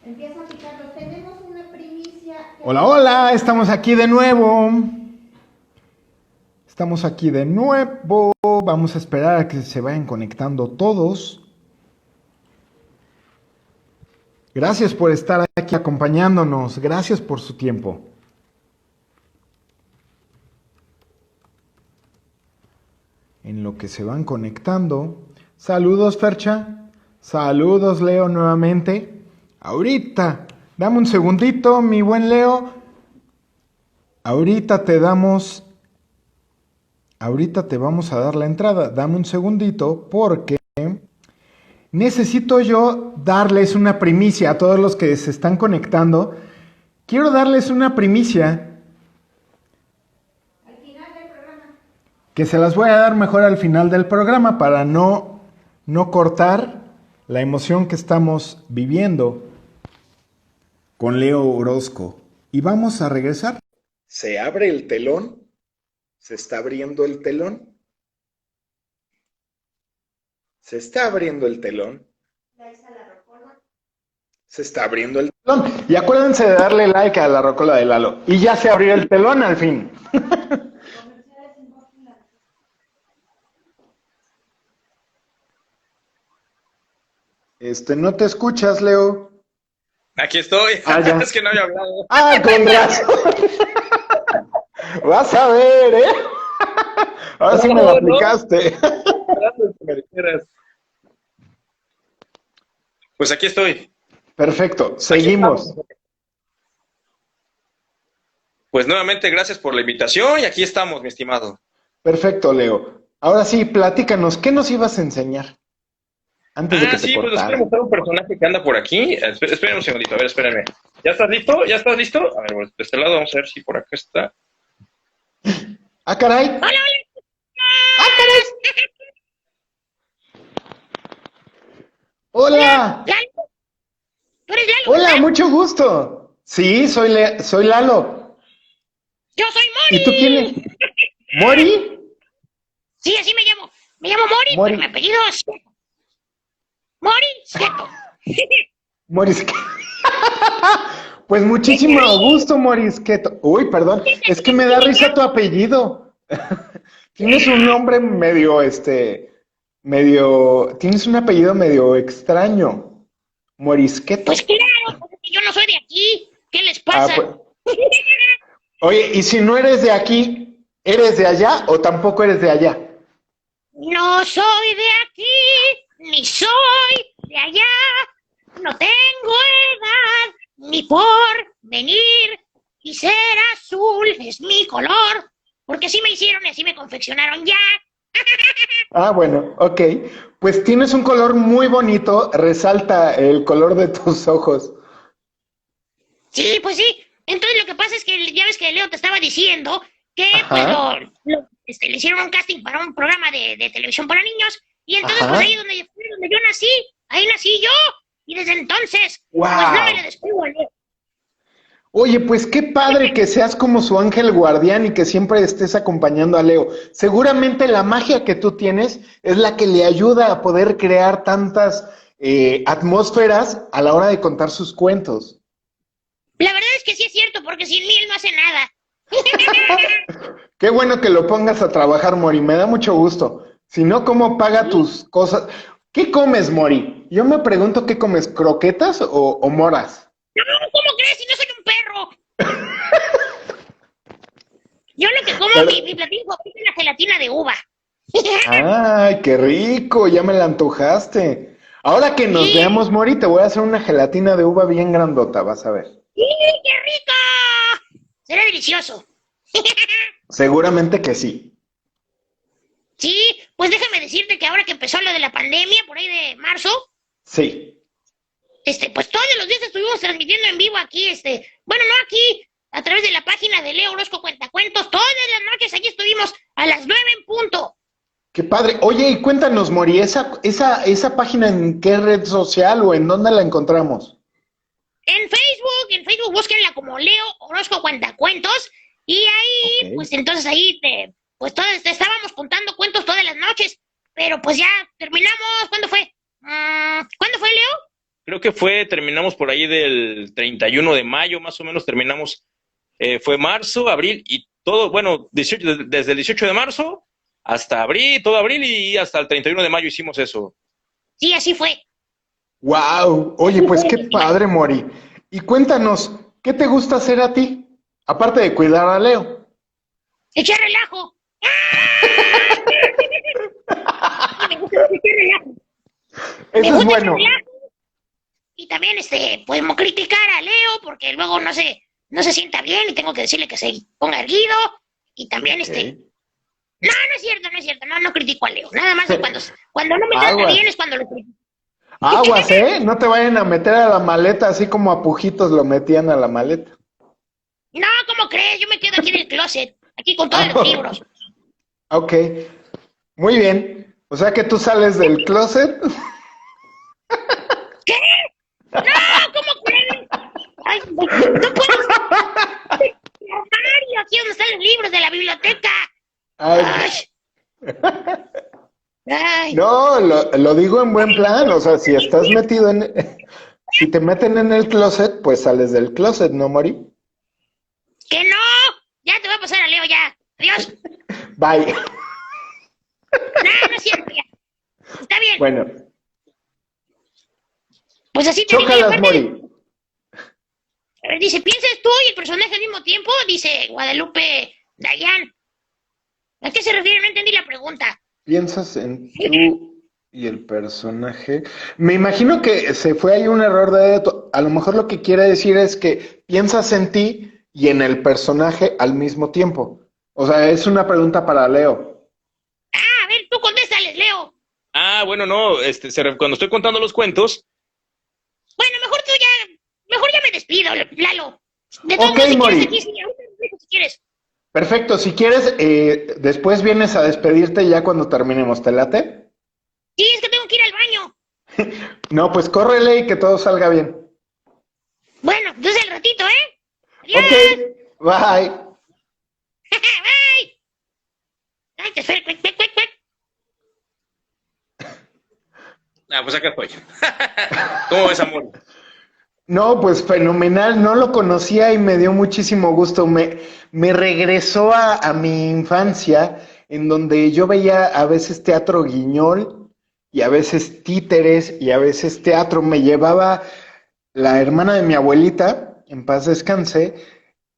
Empieza a picarlos. Tenemos una primicia. Hola, hola, estamos aquí de nuevo. Estamos aquí de nuevo. Vamos a esperar a que se vayan conectando todos. Gracias por estar aquí acompañándonos. Gracias por su tiempo. En lo que se van conectando. Saludos, Fercha. Saludos, Leo, nuevamente. Ahorita, dame un segundito, mi buen Leo. Ahorita te vamos a dar la entrada. Dame un segundito porque necesito yo darles una primicia a todos los que se están conectando. Quiero darles una primicia al final del programa. Que se las voy a dar mejor al final del programa para no cortar la emoción que estamos viviendo con Leo Orozco. Y vamos a regresar. Se abre el telón. Se está abriendo el telón. Se está abriendo el telón. Se está abriendo el telón. Y acuérdense de darle like a la rocola de Lalo. Y ya se abrió el telón al fin. No te escuchas, Leo. Aquí estoy. Ya. Es que no había hablado. Con razón. Vas a ver, ¿eh? Ahora sí me lo aplicaste. Pues aquí estoy. Perfecto, seguimos. Pues nuevamente gracias por la invitación y aquí estamos, mi estimado. Perfecto, Leo. Ahora sí, platícanos, ¿qué nos ibas a enseñar? Antes de que te Pues les cortara. quiero mostrar un personaje que anda por aquí. Espérenme un segundito, a ver, espérenme. ¿Ya estás listo? ¿Ya estás listo? A ver, de este lado vamos a ver si por acá está. ¡Ah, caray! ¡Hola, hola! ¡Ah, caray! ¡Hola! ¿Lalo? ¿Tú eres Lalo? ¡Hola, ¿verdad? mucho gusto! Sí, soy Lalo. Yo soy Mori. ¿Y tú quién eres? ¿Mori? Sí, así me llamo. Me llamo Mori, Mori. pero mi apellido es Sieto. Mori Sieto. Morisqueto. Pues muchísimo gusto, Morisqueto. Uy, perdón, es que me da risa tu apellido. Tienes un nombre tienes un apellido medio extraño. Morisqueto. Pues claro, porque yo no soy de aquí. ¿Qué les pasa? Oye, ¿y si no eres de aquí, eres de allá o tampoco eres de allá? No soy de aquí, ni soy de allá. No tengo edad, ni por venir. Y ser azul es mi color. Porque así me hicieron y así me confeccionaron ya. Bueno, ok. Pues tienes un color muy bonito, resalta el color de tus ojos. Sí, pues sí. Entonces lo que pasa es que ya ves que Leo te estaba diciendo que pues le hicieron un casting para un programa de televisión para niños. Y entonces pues ahí donde yo nací, ahí nací yo. Y desde entonces, pues no me le despego a Leo. Oye, pues qué padre que seas como su ángel guardián y que siempre estés acompañando a Leo. Seguramente la magia que tú tienes es la que le ayuda a poder crear tantas atmósferas a la hora de contar sus cuentos. La verdad es que sí es cierto, porque sin mí él no hace nada. Qué bueno que lo pongas a trabajar, Mori, me da mucho gusto. Si no, ¿cómo paga tus cosas? ¿Qué comes, Mori? Yo me pregunto, ¿qué comes? ¿Croquetas o moras? No, ¿cómo crees? Si no soy un perro. Yo lo que como, mi platillo favorito es la gelatina de uva. ¡Ay, qué rico! Ya me la antojaste. Ahora que nos veamos, Mori, te voy a hacer una gelatina de uva bien grandota, vas a ver. ¡Sí, qué rico! Será delicioso. Seguramente que sí. Sí, pues déjame decirte que ahora que empezó lo de la pandemia, por ahí de marzo. Sí. Pues todos los días estuvimos transmitiendo en vivo aquí, bueno, no aquí, a través de la página de Leo Orozco Cuentacuentos, todas las noches allí estuvimos a las 9 en punto. ¡Qué padre! Oye, y cuéntanos, Mori, ¿esa página en qué red social o en dónde la encontramos? En Facebook búsquenla como Leo Orozco Cuentacuentos, y ahí, pues entonces ahí te estábamos contando cuentos todas las noches, pero pues ya terminamos. ¿Cuándo fue? ¿Cuándo fue, Leo? terminamos por ahí del 31 de mayo, más o menos terminamos, fue marzo, abril y todo, bueno, desde el 18 de marzo hasta abril, todo abril y hasta el 31 de mayo hicimos eso. Sí, así fue. Wow, oye, pues qué padre, Mori. Y cuéntanos, ¿qué te gusta hacer a ti? Aparte de cuidar a Leo. Echar relajo. Me gusta echar relajo. Eso es bueno. Y también, pues, criticar a Leo, porque luego no se sienta bien y tengo que decirle que se ponga erguido. Y también, Okay. No es cierto, no critico a Leo. Nada más que cuando no me trata bien es cuando lo critico. Aguas, ¿eh? No te vayan a meter a la maleta así como a Pujitos lo metían a la maleta. No, ¿cómo crees? Yo me quedo aquí en el closet, aquí con todos los libros. Ok, muy bien. O sea que tú sales del closet. ¿Qué? No, ¿cómo crees? Ay, no puedes. Mario, aquí donde están los libros de la biblioteca. Ay, Ay. no, lo digo en buen plan. O sea, si estás metido si te meten en el closet, pues sales del closet, ¿no, Mori? ¡Que no! Ya te voy a pasar a Leo, ya. Adiós. Bye. No es cierto, ya. Está bien. Bueno, Pues así te digo. Y chócalas, aparte, Mori. dice, ¿piensas tú y el personaje al mismo tiempo? Dice Guadalupe Dayan. ¿A qué se refiere? No entendí la pregunta. ¿Piensas en tú y el personaje? Me imagino que se fue ahí un error de dedo. A lo mejor lo que quiere decir es que piensas en ti y en el personaje al mismo tiempo. O sea, es una pregunta para Leo. A ver, tú contéstales, Leo. Bueno, no, cuando estoy contando los cuentos, Bueno, mejor ya me despido, Lalo. De todos Ok, modos, si Mori. quieres aquí, sí, ahorita te dejo si quieres. Perfecto, si quieres, después vienes a despedirte ya cuando terminemos. ¿Te late? Sí, es que tengo que ir al baño. No, pues córrele y que todo salga bien. Bueno, entonces al ratito, ¿eh? Adiós. Ok, bye. Bye. Ay, te espero. Cuic, cuic, cuic, cuic. pues acá estoy. ¿Cómo ves, amor? No, pues fenomenal, no lo conocía y me dio muchísimo gusto. Me regresó a mi infancia, en donde yo veía a veces teatro guiñol y a veces títeres y a veces teatro. Me llevaba la hermana de mi abuelita, en paz descanse.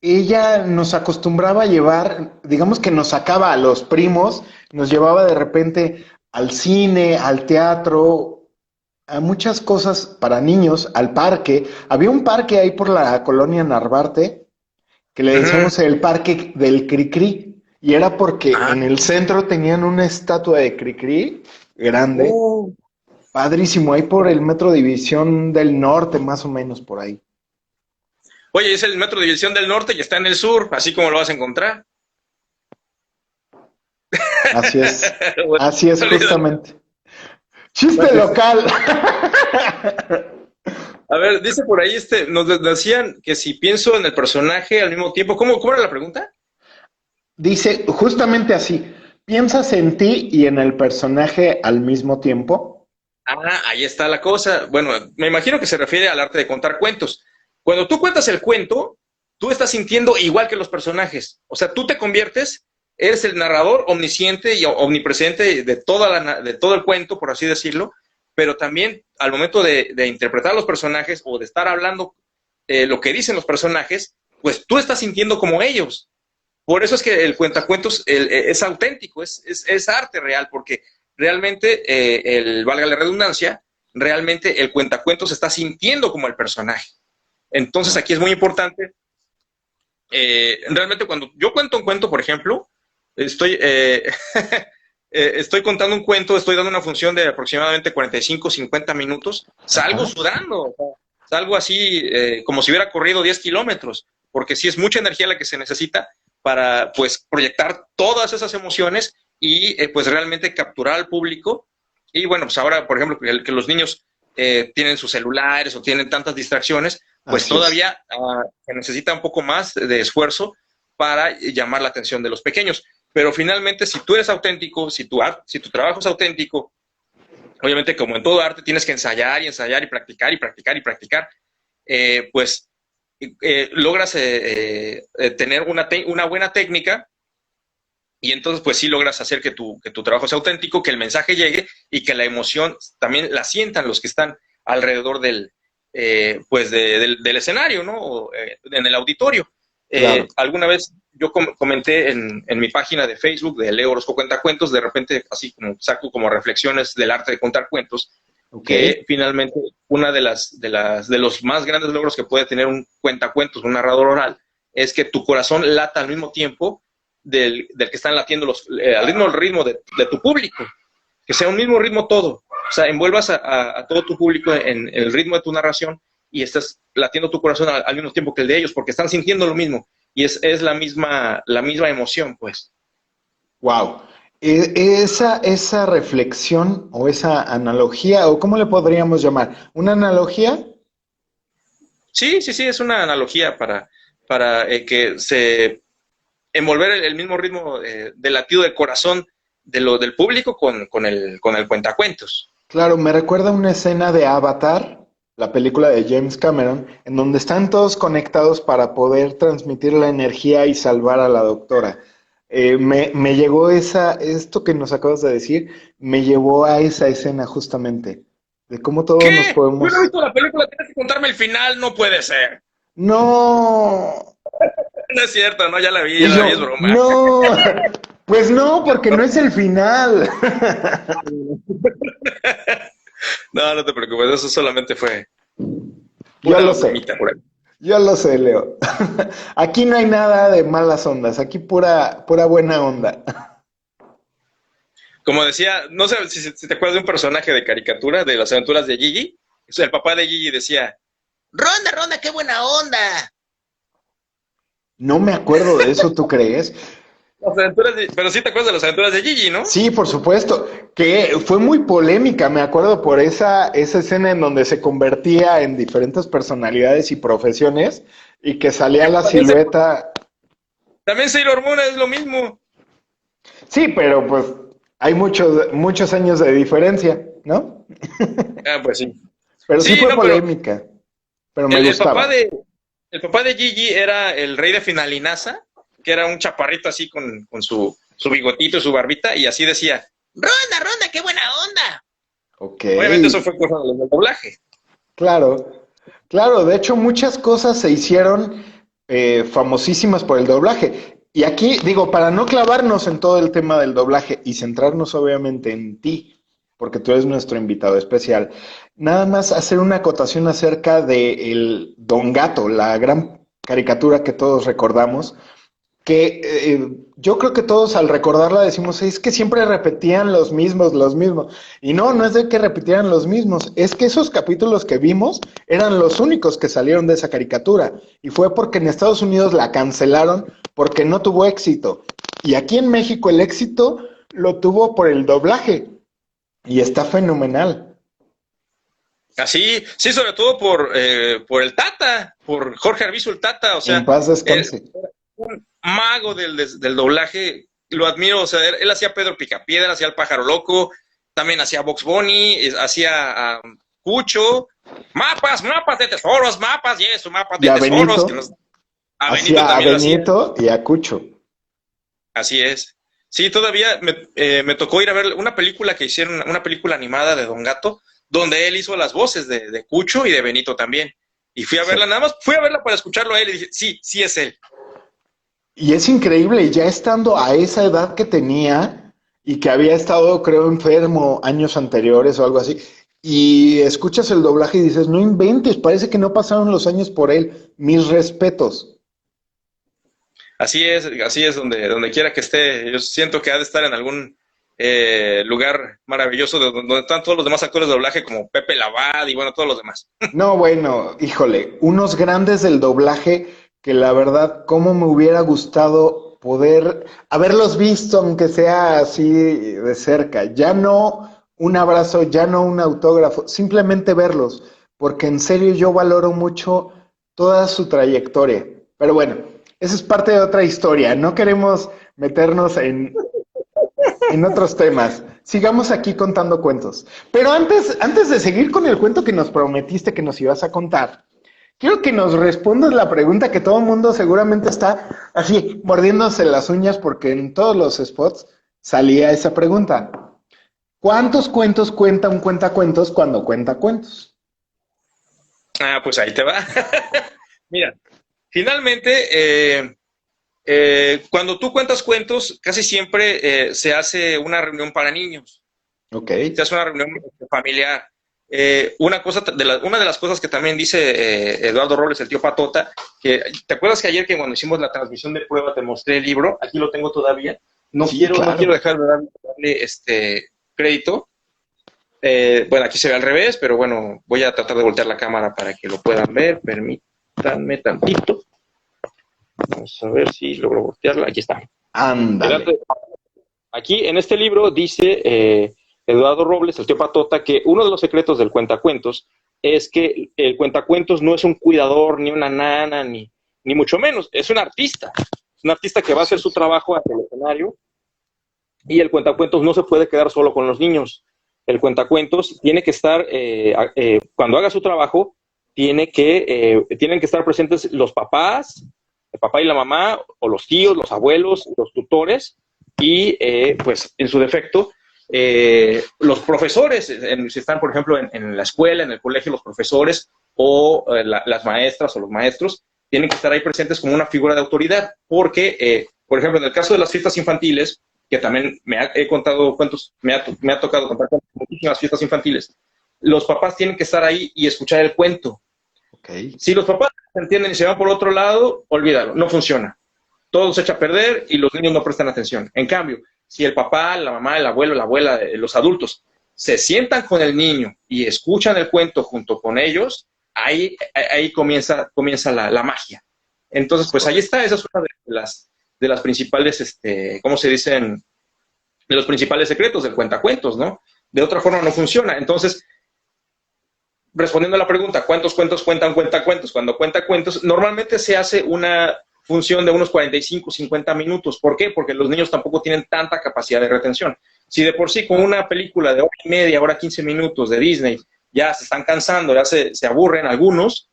Ella nos acostumbraba a llevar, digamos que nos sacaba a los primos, nos llevaba de repente al cine, al teatro, a muchas cosas para niños, al parque. Había un parque ahí por la colonia Narvarte que le decíamos el parque del Cricri, y era porque en el centro tenían una estatua de Cricri grande, padrísimo, ahí por el Metro División del Norte, más o menos por ahí. Oye, es el Metro División del Norte y está en el sur, así como lo vas a encontrar. Así es, Bueno, así es justamente. Chiste local. A ver, dice por ahí, nos decían que si pienso en el personaje al mismo tiempo, ¿cómo era la pregunta? Dice justamente así, ¿piensas en ti y en el personaje al mismo tiempo? Ahí está la cosa. Bueno, me imagino que se refiere al arte de contar cuentos. Cuando tú cuentas el cuento, tú estás sintiendo igual que los personajes. O sea, tú te conviertes, eres el narrador omnisciente y omnipresente de todo el cuento, por así decirlo, pero también al momento de interpretar a los personajes o de estar hablando lo que dicen los personajes, pues tú estás sintiendo como ellos. Por eso es que el cuentacuentos es auténtico, es arte real, porque realmente, valga la redundancia, realmente el cuentacuentos se está sintiendo como el personaje. Entonces aquí es muy importante, realmente cuando yo cuento un cuento, por ejemplo, estoy contando un cuento, estoy dando una función de aproximadamente 45, 50 minutos, salgo sudando, salgo así como si hubiera corrido 10 kilómetros, porque sí es mucha energía la que se necesita para pues proyectar todas esas emociones y pues realmente capturar al público. Y bueno, pues ahora, por ejemplo, que los niños tienen sus celulares o tienen tantas distracciones, pues Así todavía se necesita un poco más de esfuerzo para llamar la atención de los pequeños. Pero finalmente, si tú eres auténtico, si tu trabajo es auténtico obviamente como en todo arte tienes que ensayar y ensayar y practicar y practicar y practicar, pues logras tener una buena técnica y entonces pues sí logras hacer que tu trabajo sea auténtico, que el mensaje llegue y que la emoción también la sientan los que están alrededor del escenario, ¿no? O, en el auditorio. Claro. Alguna vez yo comenté en mi página de Facebook de Leo Orozco Cuenta Cuentos, de repente así como saco como reflexiones del arte de contar cuentos, Okay. que finalmente una de los más grandes logros que puede tener un cuentacuentos, un narrador oral, es que tu corazón lata al mismo tiempo del que están latiendo al ritmo de tu público, que sea un mismo ritmo todo, o sea, envuelvas a todo tu público en el ritmo de tu narración y estás latiendo tu corazón al mismo tiempo que el de ellos, porque están sintiendo lo mismo y es la misma emoción, pues. Wow. Esa reflexión o esa analogía, o ¿cómo le podríamos llamar? ¿Una analogía? Sí, es una analogía para que se envolver el mismo ritmo de latido del corazón del público con el cuentacuentos. Claro, me recuerda una escena de Avatar, la película de James Cameron, en donde están todos conectados para poder transmitir la energía y salvar a la doctora. Me llegó esto que nos acabas de decir, me llevó a esa escena justamente, de cómo todos nos ¿Qué? Yo no he podemos... visto la película, tienes que contarme el final, no puede ser. No, No es cierto, no, ya la vi, y es yo, broma. no, pues no, porque no es el final. No, no te preocupes, eso solamente fue Yo pura lo sé. bromita por ahí. Yo lo sé, Leo. Aquí no hay nada de malas ondas, aquí pura buena onda. Como decía, no sé si te acuerdas de un personaje de caricatura de las aventuras de Gigi. El papá de Gigi decía, Ronda, Ronda, qué buena onda. No me acuerdo de eso, ¿tú crees? Pero sí te acuerdas de las aventuras de Gigi, ¿no? Sí, por supuesto, que fue muy polémica, me acuerdo por esa escena en donde se convertía en diferentes personalidades y profesiones y que salía la silueta. También Sailor Moon es lo mismo. Sí, pero pues hay muchos años de diferencia, ¿no? Ah, pues sí. Pero sí Sí, fue no, pero polémica, pero me el, el papá gustaba. de el papá de Gigi era el rey de Finalinaza, que era un chaparrito así con su bigotito y su barbita, y así decía, Ronda, Ronda, qué buena onda. Ok. Obviamente eso fue cosa del doblaje. Claro, claro, de hecho muchas cosas se hicieron famosísimas por el doblaje. Y aquí digo, para no clavarnos en todo el tema del doblaje y centrarnos obviamente en ti, porque tú eres nuestro invitado especial, nada más hacer una acotación acerca de el Don Gato, la gran caricatura que todos recordamos, que yo creo que todos al recordarla decimos, es que siempre repetían los mismos. Y no, no es de que repitieran los mismos, es que esos capítulos que vimos eran los únicos que salieron de esa caricatura. Y fue porque en Estados Unidos la cancelaron porque no tuvo éxito. Y aquí en México el éxito lo tuvo por el doblaje. Y está fenomenal. Así, sí, sobre todo por el Tata, por Jorge Arvizu el Tata, o En sea, paz descanse. un mago del doblaje, lo admiro, o sea, él hacía Pedro Picapiedra, hacía El Pájaro Loco, también hacía Box Bunny, hacía Cucho, mapas de tesoros, mapas, y eso, mapas Y de a tesoros, Benito, a Benito hacía a también lo hacía, Benito y a Cucho. así es. Sí, todavía me tocó ir a ver una película que hicieron, una película animada de Don Gato, donde él hizo las voces de Cucho y de Benito también. Y fui a Sí. verla, nada más fui a verla para escucharlo a él y dije, sí, sí es él. Y es increíble, ya estando a esa edad que tenía y que había estado, creo, enfermo años anteriores o algo así, y escuchas el doblaje y dices, no inventes, parece que no pasaron los años por él. Mis respetos. Así es donde quiera que esté. Yo siento que ha de estar en algún lugar maravilloso donde están todos los demás actores de doblaje como Pepe Labad y bueno, todos los demás. No, bueno, híjole, unos grandes del doblaje que la verdad, cómo me hubiera gustado poder haberlos visto, aunque sea así de cerca. Ya no un abrazo, ya no un autógrafo, simplemente verlos, porque en serio yo valoro mucho toda su trayectoria. Pero bueno, esa es parte de otra historia. No queremos meternos en otros temas. Sigamos aquí contando cuentos. Pero antes de seguir con el cuento que nos prometiste que nos ibas a contar, quiero que nos respondas la pregunta que todo el mundo seguramente está así, mordiéndose las uñas porque en todos los spots salía esa pregunta. ¿Cuántos cuentos cuenta un cuentacuentos cuando cuenta cuentos? Ah, pues ahí te va. Mira, finalmente, cuando tú cuentas cuentos, casi siempre se hace una reunión para niños. Ok. Se hace una reunión familiar. Una de las cosas que también dice Eduardo Robles, el tío Patota, que ¿te acuerdas que ayer que cuando hicimos la transmisión de prueba te mostré el libro? Aquí lo tengo todavía. No quiero dejar de darle crédito. Bueno, aquí se ve al revés, pero bueno, voy a tratar de voltear la cámara para que lo puedan ver. Permítanme tantito. Vamos a ver si logro voltearla. Aquí está. Ándale. Aquí en este libro dice Eduardo Robles, el tío Patota, que uno de los secretos del cuentacuentos es que el cuentacuentos no es un cuidador, ni una nana, ni mucho menos. Es un artista. Es un artista que va a hacer su trabajo ante el escenario. Y el cuentacuentos no se puede quedar solo con los niños. El cuentacuentos tiene que estar, cuando haga su trabajo, tienen que estar presentes los papás, el papá y la mamá, o los tíos, los abuelos, los tutores, y pues en su defecto, los profesores, si están por ejemplo en la escuela, en el colegio, los profesores o las maestras o los maestros, tienen que estar ahí presentes como una figura de autoridad, porque, por ejemplo, en el caso de las fiestas infantiles, que también he contado cuentos, me ha tocado contar muchísimas fiestas infantiles, los papás tienen que estar ahí y escuchar el cuento. Okay. Si los papás se entienden y se van por otro lado, olvídalo, no funciona. Todo se echa a perder y los niños no prestan atención. En cambio, si el papá, la mamá, el abuelo, la abuela, los adultos se sientan con el niño y escuchan el cuento junto con ellos, ahí comienza la magia. Entonces, pues ahí está, esa es una de las principales, ¿cómo se dicen? De los principales secretos del cuentacuentos, ¿no? De otra forma no funciona. Entonces, respondiendo a la pregunta, ¿cuántos cuentos cuentan cuentacuentos? Cuando cuenta cuentos, normalmente se hace una función de unos 45, 50 minutos. ¿Por qué? Porque los niños tampoco tienen tanta capacidad de retención. Si de por sí con una película de hora y media, hora 15 minutos de Disney, ya se están cansando, ya se aburren algunos,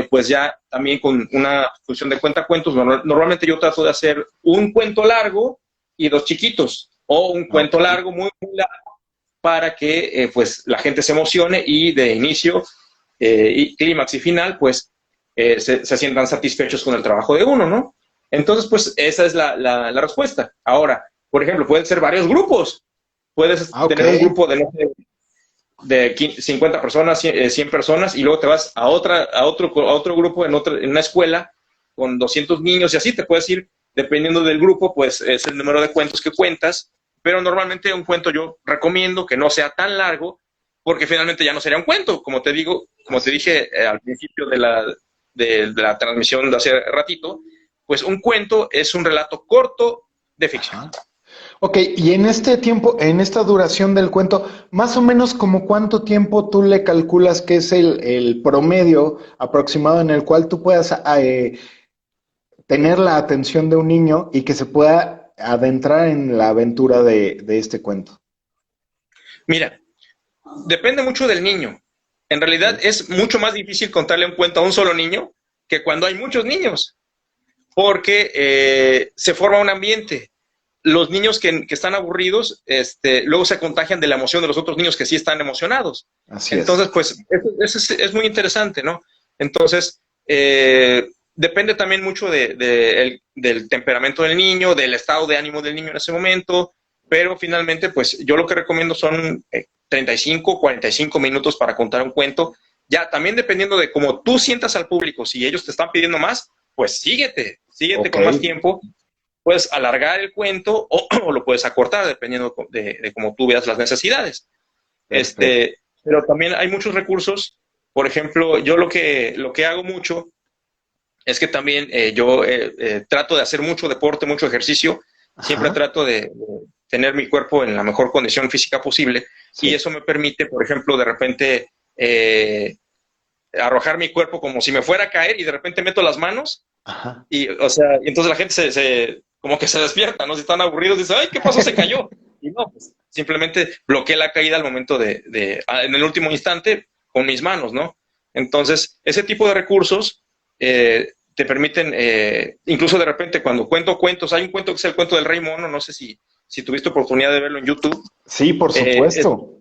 pues ya también con una función de cuentacuentos, normalmente yo trato de hacer un cuento largo y dos chiquitos, o un cuento largo, muy, muy largo, para que pues la gente se emocione y de inicio, y clímax y final, pues se sientan satisfechos con el trabajo de uno, ¿no? Entonces, pues esa es la respuesta. Ahora, por ejemplo, pueden ser varios grupos. Puedes tener un grupo de 50 personas, 100 personas, y luego te vas a otro grupo en una escuela con 200 niños, y así te puedes ir, dependiendo del grupo, pues es el número de cuentos que cuentas, pero normalmente un cuento yo recomiendo que no sea tan largo, porque finalmente ya no sería un cuento, como te dije al principio de la transmisión de hace ratito, pues un cuento es un relato corto de ficción. Ajá. Ok, y en este tiempo, en esta duración del cuento, más o menos como cuánto tiempo tú le calculas que es el promedio aproximado en el cual tú puedas tener la atención de un niño y que se pueda adentrar en la aventura de este cuento. Mira, depende mucho del niño. En realidad es mucho más difícil contarle un cuento a un solo niño que cuando hay muchos niños, porque se forma un ambiente. Los niños que están aburridos, luego se contagian de la emoción de los otros niños que sí están emocionados. Así Entonces, pues, eso es muy interesante, ¿no? Entonces, depende también mucho del temperamento del niño, del estado de ánimo del niño en ese momento, pero finalmente, pues, yo lo que recomiendo son 35, 45 minutos para contar un cuento. Ya, también dependiendo de cómo tú sientas al público, si ellos te están pidiendo más, pues síguete con más tiempo. Puedes alargar el cuento o lo puedes acortar dependiendo de cómo tú veas las necesidades. Pero también hay muchos recursos. Por ejemplo, yo lo que hago mucho es que también yo trato de hacer mucho deporte, mucho ejercicio. Ajá. Siempre trato de tener mi cuerpo en la mejor condición física posible. Sí. Y eso me permite, por ejemplo, de repente arrojar mi cuerpo como si me fuera a caer y de repente meto las manos. Ajá. Y, o sea, y entonces la gente como que se despierta, ¿no? Si están aburridos, dice, ay, ¿qué pasó? Se cayó. y no, pues, simplemente bloqueé la caída al momento en el último instante con mis manos, ¿no? Entonces, ese tipo de recursos te permiten, incluso de repente cuando cuento cuentos, hay un cuento que es el cuento del Rey Mono, no sé si tuviste oportunidad de verlo en YouTube. Sí, por supuesto.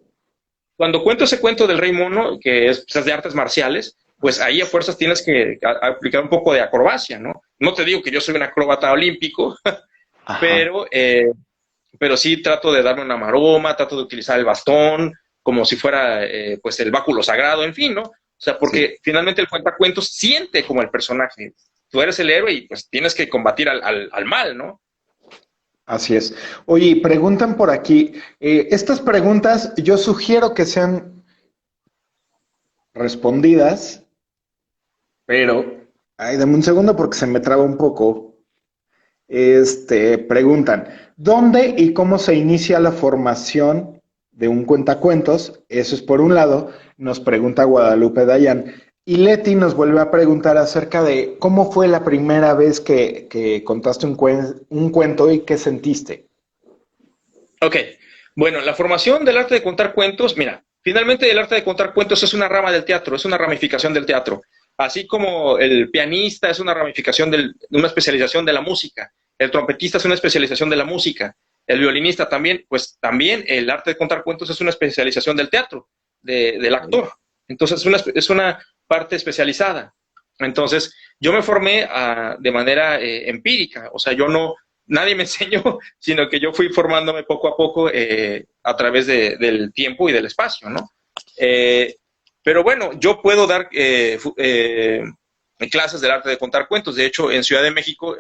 Cuando cuento ese cuento del Rey Mono, que es pues, de artes marciales, pues ahí a fuerzas tienes que aplicar un poco de acrobacia, ¿no? No te digo que yo soy un acróbata olímpico, pero sí trato de darme una maroma, trato de utilizar el bastón como si fuera pues el báculo sagrado, en fin, ¿no? O sea, porque finalmente el cuentacuentos siente como el personaje. Tú eres el héroe y pues tienes que combatir al mal, ¿no? Así es. Oye, preguntan por aquí, estas preguntas yo sugiero que sean respondidas, pero, ay, dame un segundo porque se me traba un poco. Preguntan, ¿dónde y cómo se inicia la formación de un cuentacuentos? Eso es por un lado, nos pregunta Guadalupe Dayan. Y Leti nos vuelve a preguntar acerca de cómo fue la primera vez que contaste un cuento y qué sentiste. Ok, bueno, la formación del arte de contar cuentos, mira, finalmente el arte de contar cuentos es una rama del teatro, es una ramificación del teatro. Así como el pianista es una ramificación de una especialización de la música, el trompetista es una especialización de la música, el violinista también, pues también el arte de contar cuentos es una especialización del teatro, del actor. Entonces es una parte especializada. Entonces yo me formé de manera empírica, o sea, nadie me enseñó, sino que yo fui formándome poco a poco a través del tiempo y del espacio, ¿no? Pero bueno, yo puedo dar clases del arte de contar cuentos. De hecho, en Ciudad de México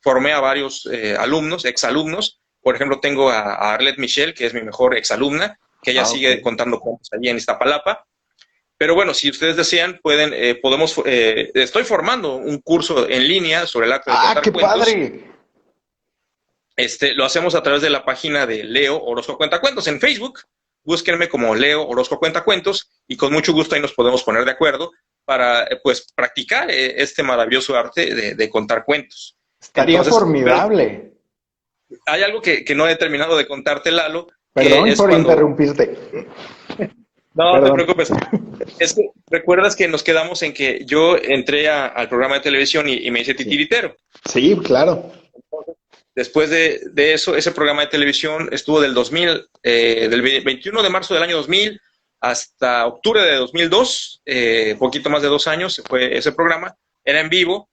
formé a varios alumnos, exalumnos. Por ejemplo, tengo a Arlette Michel, que es mi mejor exalumna, que ella sigue contando cuentos allí en Iztapalapa. Pero bueno, si ustedes desean, estoy formando un curso en línea sobre el arte de contar cuentos. ¡Ah, qué padre! Lo hacemos a través de la página de Leo Orozco Cuentacuentos en Facebook. Búsquenme como Leo Orozco Cuentacuentos y con mucho gusto ahí nos podemos poner de acuerdo para pues practicar este maravilloso arte de contar cuentos. Estaría formidable. Hay algo que no he terminado de contarte, Lalo. Perdón por interrumpirte. No te preocupes. Es que recuerdas que nos quedamos en que yo entré al programa de televisión y me hice titiritero. Sí, claro. Después de eso, ese programa de televisión estuvo del 21 de marzo del año 2000 hasta octubre de 2002, poquito más de 2 años fue ese programa. Era en vivo,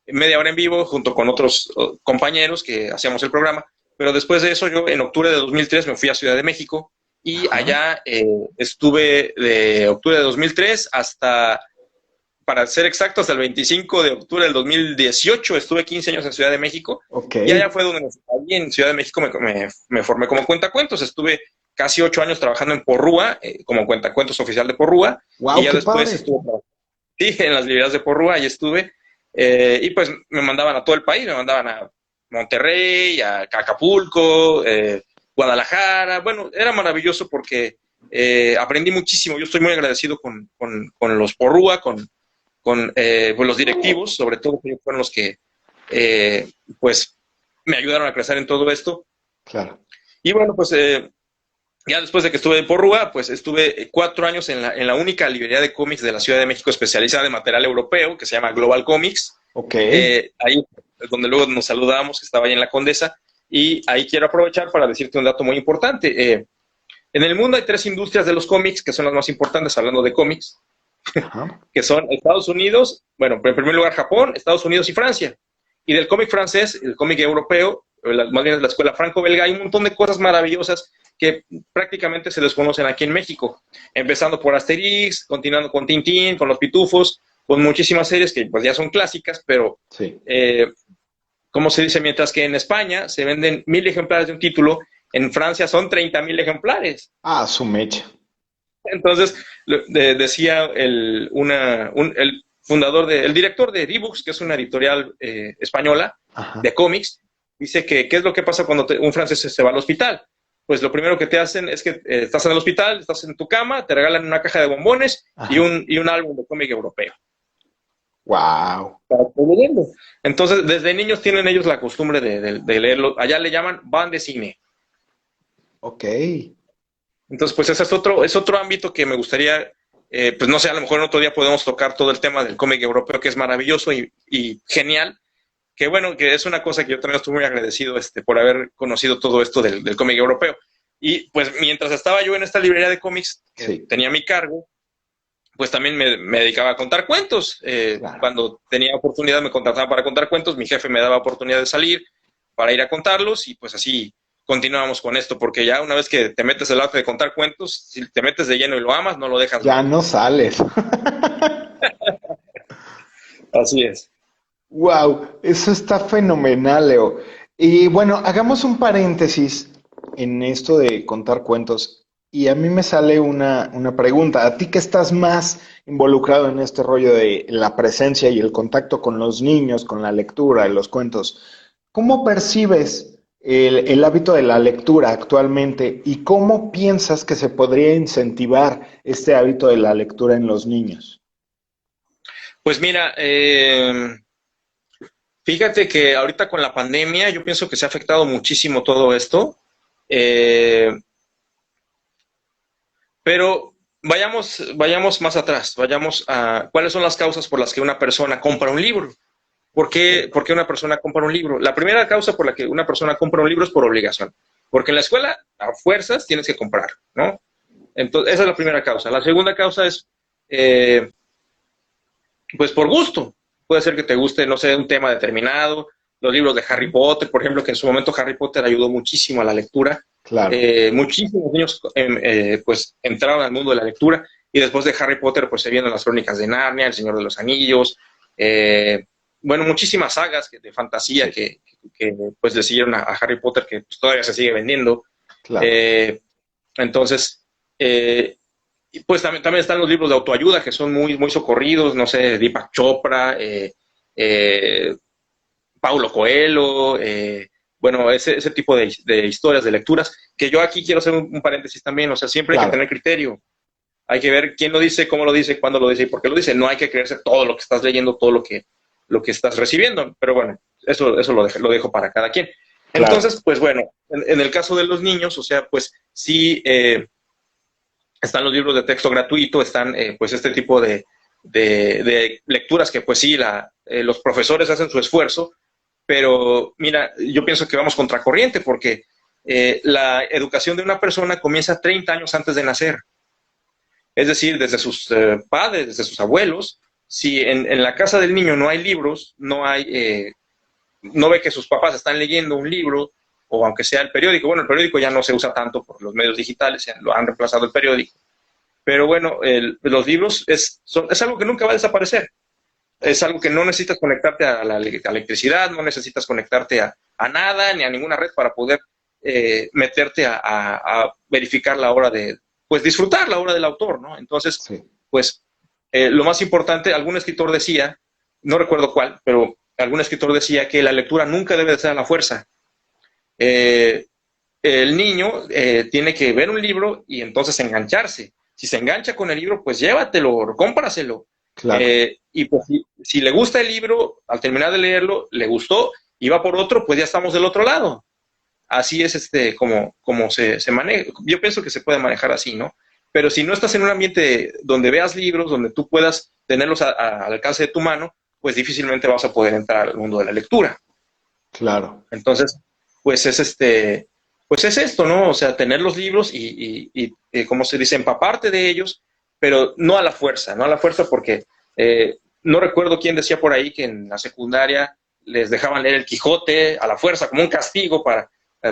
media hora en vivo, junto con otros compañeros que hacíamos el programa. Pero después de eso, yo en octubre de 2003 me fui a Ciudad de México y allá estuve de octubre de 2003 hasta, para ser exacto, hasta el 25 de octubre del 2018, estuve 15 años en Ciudad de México. Y allá fue donde allí en Ciudad de México me formé como cuentacuentos. Estuve casi 8 años trabajando en Porrúa, como cuentacuentos oficial de Porrúa. Wow, y ya después estuve en las librerías de Porrúa, ahí estuve. Y pues me mandaban a todo el país, me mandaban a Monterrey, a Acapulco, Guadalajara. Bueno, era maravilloso porque aprendí muchísimo. Yo estoy muy agradecido con los Porrúa, con los directivos, sobre todo, que fueron los que pues me ayudaron a crecer en todo esto. Claro. Y bueno, pues ya después de que estuve en Porrúa, pues estuve 4 años en la única librería de cómics de la Ciudad de México especializada en material europeo, que se llama Global Comics. Ahí es donde luego nos saludamos, que estaba ahí en la Condesa. Y ahí quiero aprovechar para decirte un dato muy importante. En el mundo hay 3 industrias de los cómics, que son las más importantes, hablando de cómics, que son Estados Unidos, bueno, en primer lugar Japón, Estados Unidos y Francia. Y del cómic francés, el cómic europeo, más bien de la escuela franco-belga, hay un montón de cosas maravillosas que prácticamente se desconocen aquí en México. Empezando por Asterix, continuando con Tintín, con Los Pitufos, con muchísimas series que pues ya son clásicas, pero como se dice, mientras que en España se venden 1000 ejemplares de un título, en Francia son 30,000 ejemplares. Ah, su mecha. Entonces, decía el fundador, el director de D-Books, que es una editorial española de cómics, dice que ¿qué es lo que pasa cuando un francés se va al hospital? Pues lo primero que te hacen es que estás en el hospital, estás en tu cama, te regalan una caja de bombones y un álbum de cómic europeo. ¡Wow! Entonces, desde niños tienen ellos la costumbre de leerlo. Allá le llaman bande cine. Ok. Entonces, pues ese es otro ámbito que me gustaría, pues no sé, a lo mejor en otro día podemos tocar todo el tema del cómic europeo, que es maravilloso y genial, que bueno, que es una cosa que yo también estoy muy agradecido por haber conocido todo esto del cómic europeo. Y pues mientras estaba yo en esta librería de cómics que Sí. tenía mi cargo, pues también me dedicaba a contar cuentos. Claro. Cuando tenía oportunidad me contrataba para contar cuentos, mi jefe me daba oportunidad de salir para ir a contarlos y pues así continuamos con esto, porque ya una vez que te metes el arte de contar cuentos, si te metes de lleno y lo amas, no lo dejas Ya nunca. no sales. Así es. Wow, eso está fenomenal, Leo. Y bueno, hagamos un paréntesis en esto de contar cuentos. Y a mí me sale una pregunta. A ti que estás más involucrado en este rollo de la presencia y el contacto con los niños, con la lectura y los cuentos, ¿cómo percibes el hábito de la lectura actualmente y cómo piensas que se podría incentivar este hábito de la lectura en los niños? Pues mira, fíjate que ahorita con la pandemia yo pienso que se ha afectado muchísimo todo esto, eh, pero vayamos más atrás, vayamos a cuáles son las causas por las que una persona compra un libro. Por qué una persona compra un libro? La primera causa por la que una persona compra un libro es por obligación, porque en la escuela a fuerzas tienes que comprar, ¿no? Entonces, esa es la primera causa. La segunda causa es, eh, pues por gusto. Puede ser que te guste, no sé, un tema determinado. Los libros de Harry Potter, por ejemplo, que en su momento Harry Potter ayudó muchísimo a la lectura. Claro. Muchísimos niños pues entraron al mundo de la lectura y después de Harry Potter pues se vienen las Crónicas de Narnia, El Señor de los Anillos, bueno, muchísimas sagas de fantasía que pues le siguieron a Harry Potter, que pues, todavía se sigue vendiendo. Claro. Entonces, y pues también están los libros de autoayuda que son muy socorridos, no sé, Deepak Chopra, Paulo Coelho, bueno, ese tipo de historias, de lecturas, que yo aquí quiero hacer un paréntesis también, o sea, siempre hay que tener criterio, hay que ver quién lo dice, cómo lo dice, cuándo lo dice y por qué lo dice, no hay que creerse todo lo que estás leyendo, todo lo que estás recibiendo, pero bueno, eso lo dejo para cada quien. Claro. Entonces, pues bueno, en el caso de los niños, o sea, pues sí, están los libros de texto gratuito, están pues este tipo de lecturas que pues sí, los profesores hacen su esfuerzo, pero mira, yo pienso que vamos contracorriente porque la educación de una persona comienza 30 años antes de nacer. Es decir, desde sus padres, desde sus abuelos, si en la casa del niño no hay libros, no ve que sus papás están leyendo un libro, o aunque sea el periódico, bueno, el periódico ya no se usa tanto por los medios digitales, lo han reemplazado el periódico, pero bueno, los libros es algo que nunca va a desaparecer. Es algo que no necesitas conectarte a la electricidad, no necesitas conectarte a nada, ni a ninguna red para poder meterte a verificar la obra pues disfrutar la obra del autor, ¿no? Entonces, sí. Pues lo más importante, algún escritor decía, no recuerdo cuál, pero algún escritor decía que la lectura nunca debe de ser a la fuerza. El niño tiene que ver un libro y entonces engancharse. Si se engancha con el libro, pues llévatelo, cómpraselo. Claro. Y pues si le gusta el libro, al terminar de leerlo, le gustó y va por otro, pues ya estamos del otro lado. Así es como se maneja. Yo pienso que se puede manejar así, ¿no? Pero si no estás en un ambiente donde veas libros, donde tú puedas tenerlos al alcance de tu mano, pues difícilmente vas a poder entrar al mundo de la lectura. Claro. Entonces, pues es esto, ¿no? O sea, tener los libros y como se dice, empaparte de ellos, pero no a la fuerza, porque no recuerdo quién decía por ahí que en la secundaria les dejaban leer el Quijote a la fuerza, como un castigo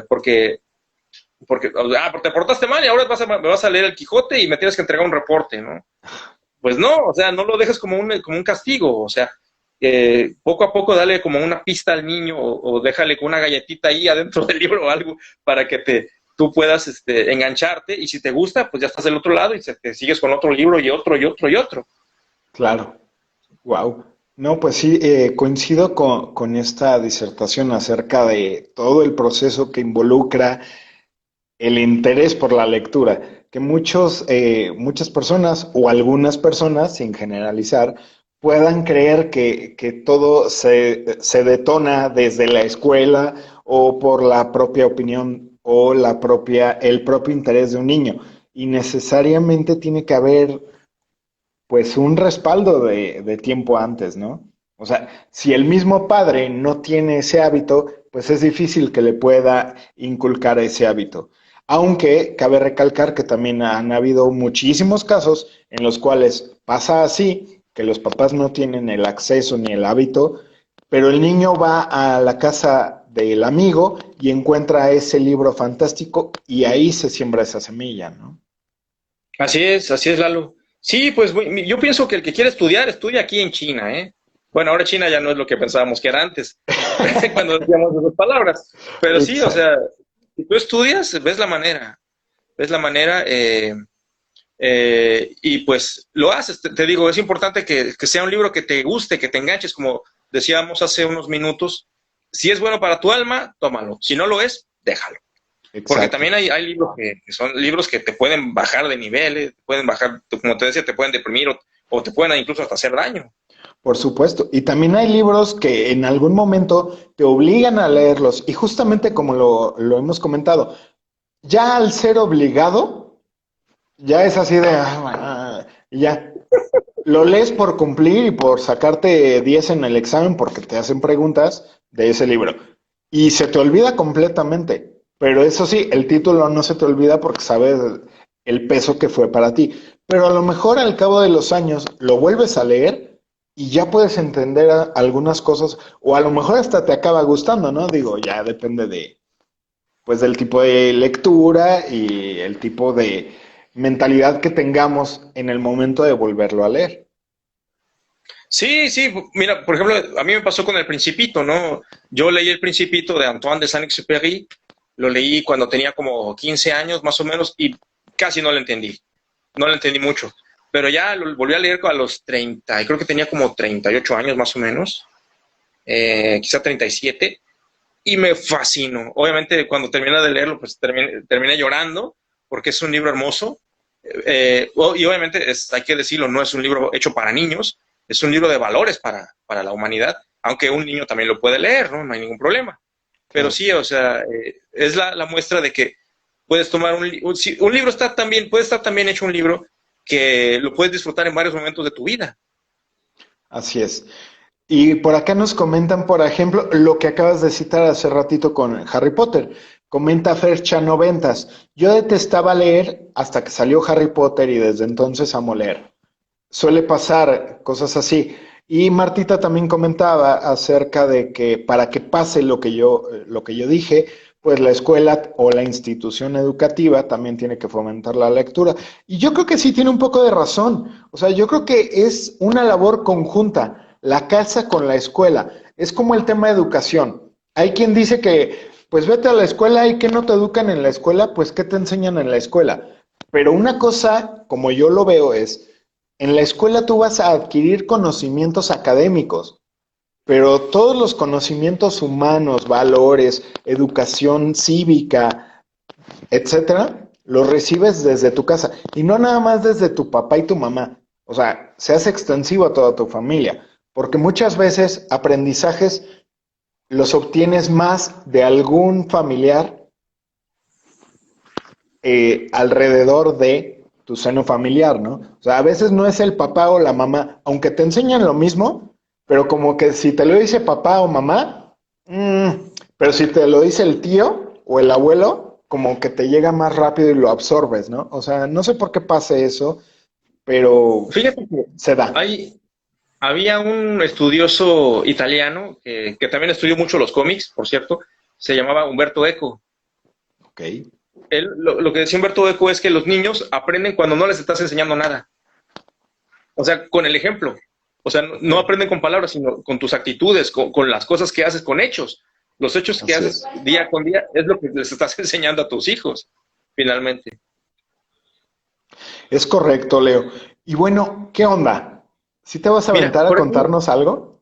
porque te portaste mal y ahora me vas a leer el Quijote y me tienes que entregar un reporte, ¿no? Pues no, o sea, no lo dejes como un castigo, o sea, poco a poco dale como una pista al niño o déjale con una galletita ahí adentro del libro o algo para que tú puedas engancharte y si te gusta, pues ya estás del otro lado y te sigues con otro libro y otro y otro y otro. Claro. Wow. No, pues sí, coincido con esta disertación acerca de todo el proceso que involucra el interés por la lectura, que muchas personas o algunas personas, sin generalizar, puedan creer que todo se detona desde la escuela o por la propia opinión o el propio interés de un niño. Y necesariamente tiene que haber, pues, un respaldo de tiempo antes, ¿no? O sea, si el mismo padre no tiene ese hábito, pues es difícil que le pueda inculcar ese hábito. Aunque cabe recalcar que también han habido muchísimos casos en los cuales pasa así, que los papás no tienen el acceso ni el hábito, pero el niño va a la casa del amigo y encuentra ese libro fantástico y ahí se siembra esa semilla, ¿no? Así es, Lalo. Sí, pues yo pienso que el que quiere estudiar, estudia aquí en China, ¿eh? Bueno, ahora China ya no es lo que pensábamos que era antes, cuando decíamos esas palabras. Pero sí, o Exacto. sea, si tú estudias, ves la manera, y pues lo haces. Te digo, es importante que sea un libro que te guste, que te enganches, como decíamos hace unos minutos. Si es bueno para tu alma, tómalo. Si no lo es, déjalo. Porque Exacto. también hay libros que son libros que te pueden bajar de niveles, pueden bajar, como te decía, te pueden deprimir o te pueden incluso hasta hacer daño. Por supuesto. Y también hay libros que en algún momento te obligan a leerlos. Y justamente como lo hemos comentado, ya al ser obligado, ya es así de... y ya. Lo lees por cumplir y por sacarte 10 en el examen porque te hacen preguntas de ese libro. Y se te olvida completamente. Pero eso sí, el título no se te olvida porque sabes el peso que fue para ti. Pero a lo mejor al cabo de los años lo vuelves a leer y ya puedes entender algunas cosas o a lo mejor hasta te acaba gustando, ¿no? Digo, ya depende de, pues, del tipo de lectura y el tipo de mentalidad que tengamos en el momento de volverlo a leer. Sí, sí, mira, por ejemplo, a mí me pasó con El Principito, ¿no? Yo leí El Principito de Antoine de Saint-Exupéry, lo leí cuando tenía como 15 años más o menos y casi no lo entendí mucho, pero ya lo volví a leer a los 30, y creo que tenía como 38 años más o menos, quizá 37, y me fascinó. Obviamente cuando terminé de leerlo, pues terminé llorando, porque es un libro hermoso, y obviamente hay que decirlo, no es un libro hecho para niños, es un libro de valores para la humanidad, aunque un niño también lo puede leer, ¿no? No hay ningún problema. Pero Claro. sí, o sea, es la muestra de que puedes tomar si un libro puede estar también hecho un libro que lo puedes disfrutar en varios momentos de tu vida. Así es. Y por acá nos comentan, por ejemplo, lo que acabas de citar hace ratito con Harry Potter. Comenta Fercha Noventas. Yo detestaba leer hasta que salió Harry Potter y desde entonces amo leer. Suele pasar cosas así. Y Martita también comentaba acerca de que para que pase lo que yo dije, pues la escuela o la institución educativa también tiene que fomentar la lectura. Y yo creo que sí tiene un poco de razón. O sea, yo creo que es una labor conjunta, la casa con la escuela. Es como el tema de educación. Hay quien dice que, pues vete a la escuela y que no te educan en la escuela, pues ¿qué te enseñan en la escuela? Pero una cosa, como yo lo veo, es en la escuela tú vas a adquirir conocimientos académicos, pero todos los conocimientos humanos, valores, educación cívica, etcétera, los recibes desde tu casa y no nada más desde tu papá y tu mamá. O sea, se hace extensivo a toda tu familia, porque muchas veces aprendizajes los obtienes más de algún familiar alrededor de tu seno familiar, ¿no? O sea, a veces no es el papá o la mamá, aunque te enseñan lo mismo, pero como que si te lo dice papá o mamá, mmm, pero si te lo dice el tío o el abuelo, como que te llega más rápido y lo absorbes, ¿no? O sea, no sé por qué pase eso, pero Fíjate que se da. hay, había un estudioso italiano que también estudió mucho los cómics, por cierto, se llamaba Umberto Eco. Ok, Él, lo que decía Humberto Eco es que los niños aprenden cuando no les estás enseñando nada. O sea, con el ejemplo. O sea, no sí, aprenden con palabras, sino con tus actitudes, con las cosas que haces, con hechos. Los hechos que así haces es. día con día es lo que les estás enseñando a tus hijos, finalmente. Es correcto, Leo. Y bueno, ¿qué onda? ¿Si te vas a Mira, aventar a por ejemplo, contarnos algo?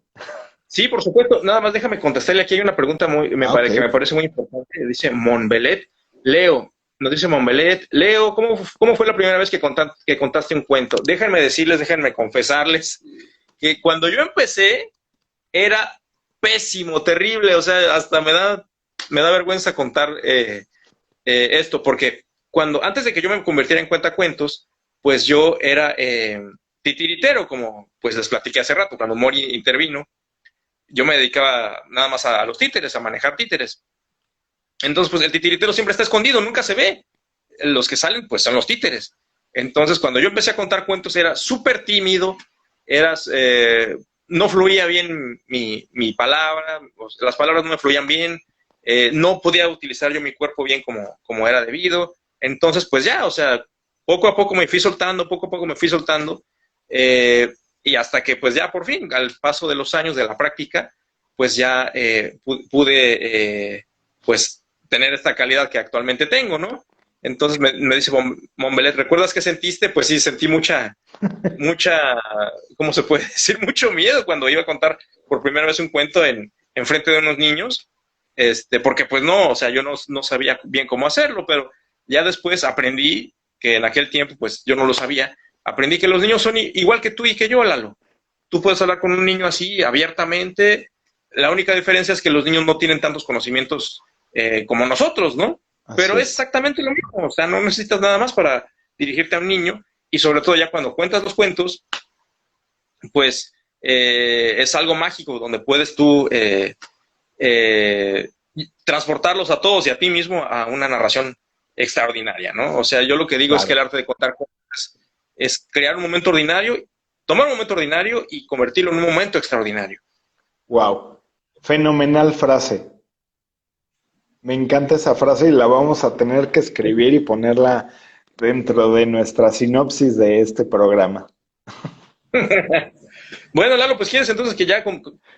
sí, por supuesto, nada más déjame contestarle. Aquí hay una pregunta Ah, ok. que me parece muy importante. Dice Monbelet. Leo, nos dice Monbelet. Leo, ¿cómo fue la primera vez que contaste un cuento? Déjenme confesarles que cuando yo empecé era pésimo, terrible. O sea, hasta me da vergüenza contar. esto, porque antes de que yo me convirtiera en cuentacuentos, pues yo era titiritero, como pues les platiqué hace rato, cuando Mori intervino, yo me dedicaba nada más a los títeres, a manejar títeres. Entonces, pues el titiritero siempre está escondido, nunca se ve. Los que salen, pues son los títeres. Entonces, cuando yo empecé a contar cuentos, era súper tímido, no fluía bien mi palabra, las palabras no me fluían bien, no podía utilizar yo mi cuerpo bien como era debido. Entonces, pues ya, o sea, poco a poco me fui soltando, y hasta que, pues ya por fin, al paso de los años de la práctica, pues ya pude, pues, tener esta calidad que actualmente tengo, ¿no? Entonces me dice Mombelet, ¿recuerdas qué sentiste? Pues sí, sentí mucha, ¿cómo se puede decir? Mucho miedo cuando iba a contar por primera vez un cuento en frente de unos niños, porque pues no, o sea, yo no sabía bien cómo hacerlo, pero ya después aprendí que en aquel tiempo, pues yo no lo sabía, aprendí que los niños son igual que tú y que yo, Lalo. Tú puedes hablar con un niño así, abiertamente. La única diferencia es que los niños no tienen tantos conocimientos como nosotros, ¿no? Pero es exactamente lo mismo, o sea, no necesitas nada más para dirigirte a un niño, y sobre todo ya cuando cuentas los cuentos, pues es algo mágico donde puedes tú transportarlos a todos y a ti mismo a una narración extraordinaria, ¿no? O sea, yo lo que digo es que el arte de contar cuentos es crear un momento ordinario, tomar un momento ordinario y convertirlo en un momento extraordinario. Wow, fenomenal frase. Me encanta esa frase y la vamos a tener que escribir y ponerla dentro de nuestra sinopsis de este programa. Bueno, Lalo, pues quieres entonces que ya...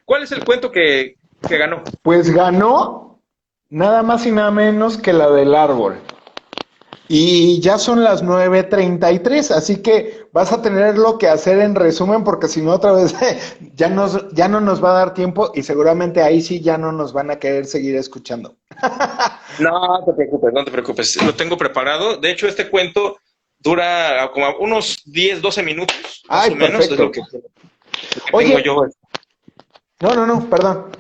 ¿Cuál es el cuento que ganó? Pues ganó nada más y nada menos que la del árbol. Y ya son las 9:33, así que vas a tenerlo que hacer en resumen porque si no otra vez ya no nos va a dar tiempo y seguramente ahí sí ya no nos van a querer seguir escuchando. No te preocupes, lo tengo preparado. De hecho, este cuento dura como unos 10, 12 minutos, más o menos, es lo que Oye, tengo yo. No, perdón.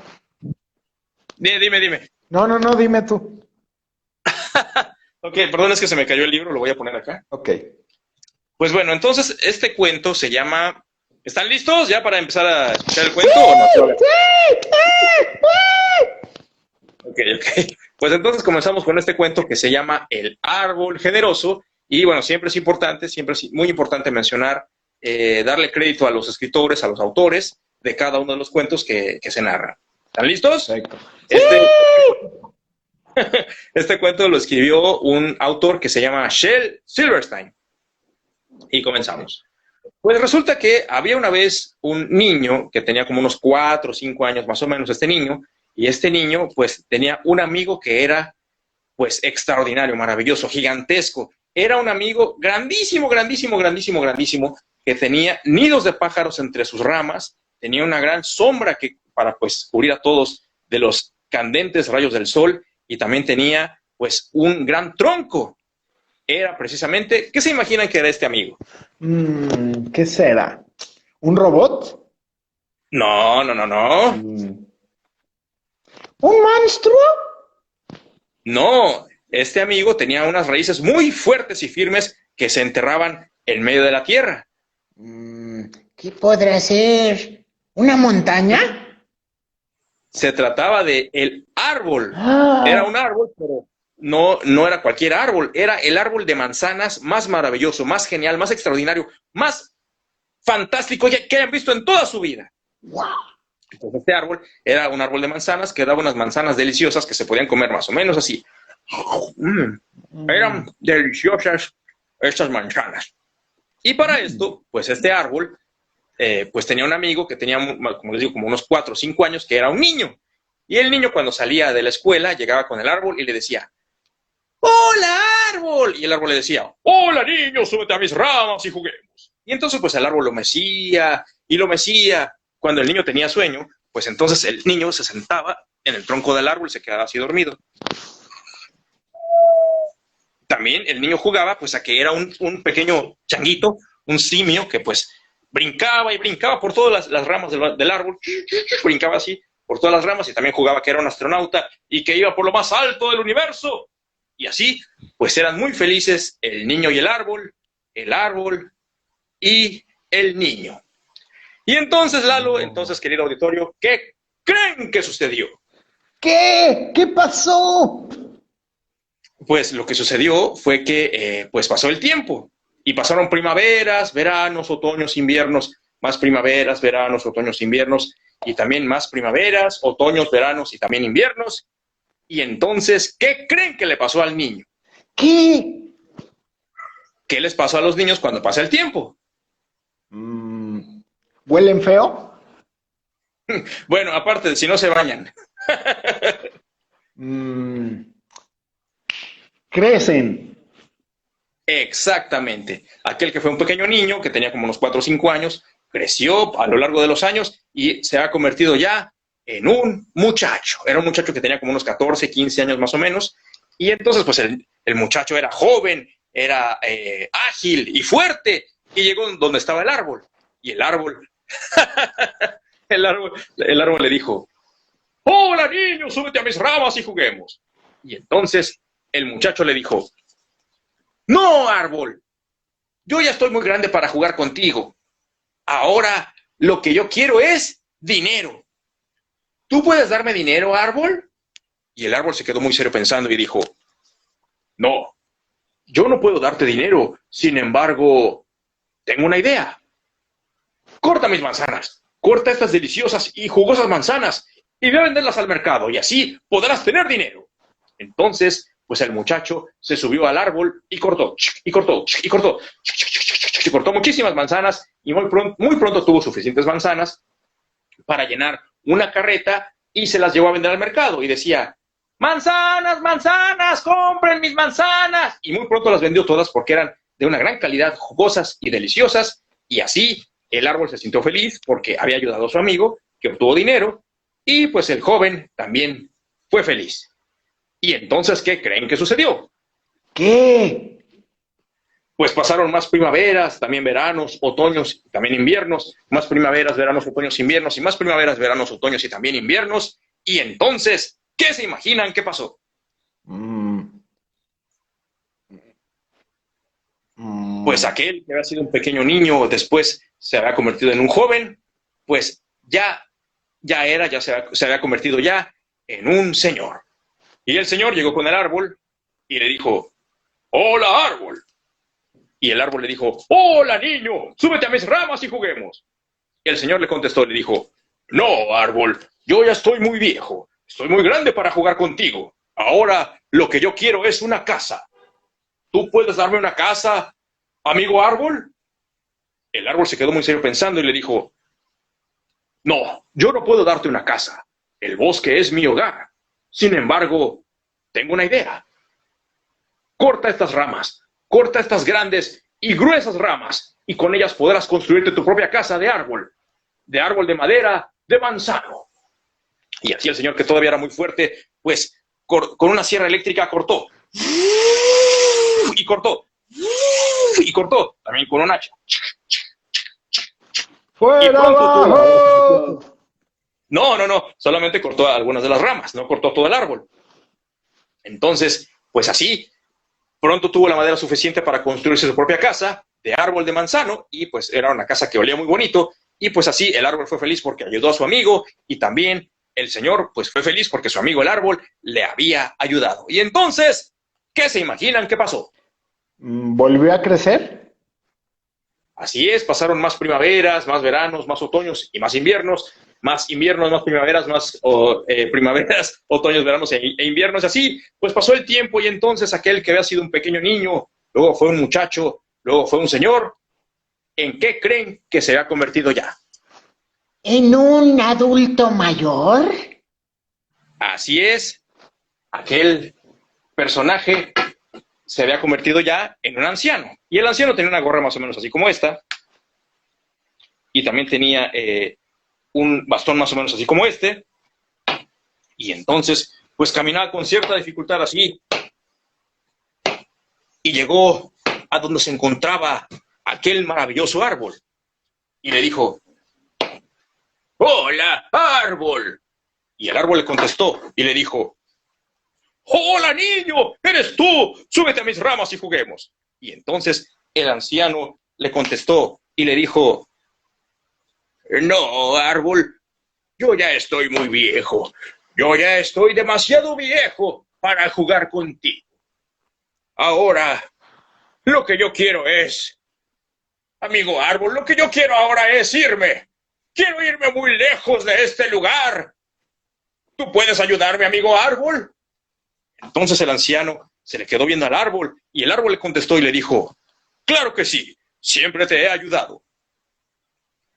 Dime. No, dime tú. Ok, perdón, es que se me cayó el libro, lo voy a poner acá. Ok. Pues bueno, entonces este cuento se llama... ¿Están listos ya para empezar a escuchar el cuento? ¡Sí! ¿O no? ¡Sí! Ok. Pues entonces comenzamos con este cuento que se llama El árbol generoso. Y bueno, siempre es muy importante mencionar, darle crédito a los escritores, a los autores de cada uno de los cuentos que se narran. ¿Están listos? Perfecto. Este cuento lo escribió un autor que se llama Shel Silverstein. Y comenzamos. Pues resulta que había una vez un niño que tenía como unos 4 o 5 años más o menos, y este niño pues tenía un amigo que era pues extraordinario, maravilloso, gigantesco. Era un amigo grandísimo, que tenía nidos de pájaros entre sus ramas, tenía una gran sombra para pues cubrir a todos de los candentes rayos del sol, y también tenía, pues, un gran tronco. Era precisamente... ¿Qué se imaginan que era este amigo? ¿Qué será? ¿Un robot? No. ¿Un monstruo? No, este amigo tenía unas raíces muy fuertes y firmes que se enterraban en medio de la tierra. ¿Qué podrá ser? ¿Una montaña? Se trataba de el árbol. Era un árbol, pero no era cualquier árbol. Era el árbol de manzanas más maravilloso, más genial, más extraordinario, más fantástico que hayan visto en toda su vida. ¡Wow! Entonces, este árbol era un árbol de manzanas que daba unas manzanas deliciosas que se podían comer más o menos así. Eran deliciosas estas manzanas. Y para esto, pues este árbol... pues tenía un amigo que tenía, como les digo, como unos 4 o 5 años, que era un niño. Y el niño cuando salía de la escuela llegaba con el árbol y le decía, ¡hola, árbol! Y el árbol le decía, ¡hola, niño, súbete a mis ramas y juguemos! Y entonces pues el árbol lo mecía y lo mecía. Cuando el niño tenía sueño, pues entonces el niño se sentaba en el tronco del árbol y se quedaba así dormido. También el niño jugaba pues a que era un pequeño changuito, un simio que pues brincaba y brincaba por todas las ramas del árbol, brincaba así por todas las ramas, y también jugaba que era un astronauta y que iba por lo más alto del universo. Y así, pues eran muy felices el niño y el árbol y el niño. Y entonces, Lalo, entonces, querido auditorio, ¿qué creen que sucedió? ¿Qué? ¿Qué pasó? Pues lo que sucedió fue que pues pasó el tiempo y pasaron primaveras, veranos, otoños, inviernos, más primaveras, veranos, otoños, inviernos y también más primaveras, otoños, veranos y también inviernos. Y entonces, ¿qué creen que le pasó al niño? ¿Qué? ¿Qué les pasó a los niños cuando pasa el tiempo? ¿Huelen feo? Bueno, aparte de si no se bañan. Crecen. Exactamente. Aquel que fue un pequeño niño, que tenía como unos 4 o 5 años, creció a lo largo de los años y se ha convertido ya en un muchacho. Era un muchacho que tenía como unos 14, 15 años más o menos. Y entonces, pues el muchacho era joven, era ágil y fuerte. Y llegó donde estaba el árbol. Y el árbol, el árbol le dijo, hola niño, súbete a mis ramas y juguemos. Y entonces el muchacho le dijo, no, árbol, yo ya estoy muy grande para jugar contigo. Ahora lo que yo quiero es dinero. ¿Tú puedes darme dinero, árbol? Y el árbol se quedó muy serio pensando y dijo, no, yo no puedo darte dinero. Sin embargo, tengo una idea. Corta mis manzanas, corta estas deliciosas y jugosas manzanas y ve a venderlas al mercado y así podrás tener dinero. Entonces, pues el muchacho se subió al árbol y cortó, y cortó, y cortó, y cortó muchísimas manzanas y muy pronto tuvo suficientes manzanas para llenar una carreta y se las llevó a vender al mercado y decía, manzanas, manzanas, compren mis manzanas. Y muy pronto las vendió todas porque eran de una gran calidad, jugosas y deliciosas. Y así el árbol se sintió feliz porque había ayudado a su amigo, que obtuvo dinero, y pues el joven también fue feliz. Y entonces, ¿qué creen que sucedió? ¿Qué? Pues pasaron más primaveras, también veranos, otoños, también inviernos, más primaveras, veranos, otoños, inviernos, y más primaveras, veranos, otoños y también inviernos. Y entonces, ¿qué se imaginan que pasó? Pues aquel que había sido un pequeño niño, después se había convertido en un joven, pues ya se había convertido ya en un señor. Y el señor llegó con el árbol y le dijo, hola árbol. Y el árbol le dijo, hola niño, súbete a mis ramas y juguemos. Y el señor le contestó, le dijo, no árbol, yo ya estoy muy viejo, estoy muy grande para jugar contigo. Ahora lo que yo quiero es una casa. ¿Tú puedes darme una casa, amigo árbol? El árbol se quedó muy serio pensando y le dijo, no, yo no puedo darte una casa. El bosque es mi hogar. Sin embargo, tengo una idea. Corta estas ramas, corta estas grandes y gruesas ramas, y con ellas podrás construirte tu propia casa de árbol de madera, de manzano. Y así el señor, que todavía era muy fuerte, pues con una sierra eléctrica cortó. Y cortó. Y cortó, también con un hacha. ¡Fuera abajo! No, solamente cortó algunas de las ramas, no cortó todo el árbol. Entonces, pues así, pronto tuvo la madera suficiente para construirse su propia casa de árbol de manzano, y pues era una casa que olía muy bonito, y pues así el árbol fue feliz porque ayudó a su amigo, y también el señor pues fue feliz porque su amigo el árbol le había ayudado. Y entonces, ¿qué se imaginan que pasó? ¿Volvió a crecer? Así es, pasaron más primaveras, más veranos, más otoños y más inviernos, más primaveras, más primaveras, otoños, veranos e inviernos. Así, pues pasó el tiempo y entonces aquel que había sido un pequeño niño, luego fue un muchacho, luego fue un señor. ¿En qué creen que se ha convertido ya? ¿En un adulto mayor? Así es, aquel personaje se había convertido ya en un anciano. Y el anciano tenía una gorra más o menos así como esta, y también tenía un bastón más o menos así como este, y entonces pues caminaba con cierta dificultad así, y llegó a donde se encontraba aquel maravilloso árbol, y le dijo, hola árbol. Y el árbol le contestó y le dijo, ¡Hola, niño! ¡Eres tú! ¡Súbete a mis ramas y juguemos! Y entonces el anciano le contestó y le dijo, no, árbol, yo ya estoy muy viejo. Yo ya estoy demasiado viejo para jugar contigo. Ahora, lo que yo quiero es, amigo árbol, lo que yo quiero ahora es irme. Quiero irme muy lejos de este lugar. ¿Tú puedes ayudarme, amigo árbol? Entonces el anciano se le quedó viendo al árbol y el árbol le contestó y le dijo, claro que sí, siempre te he ayudado.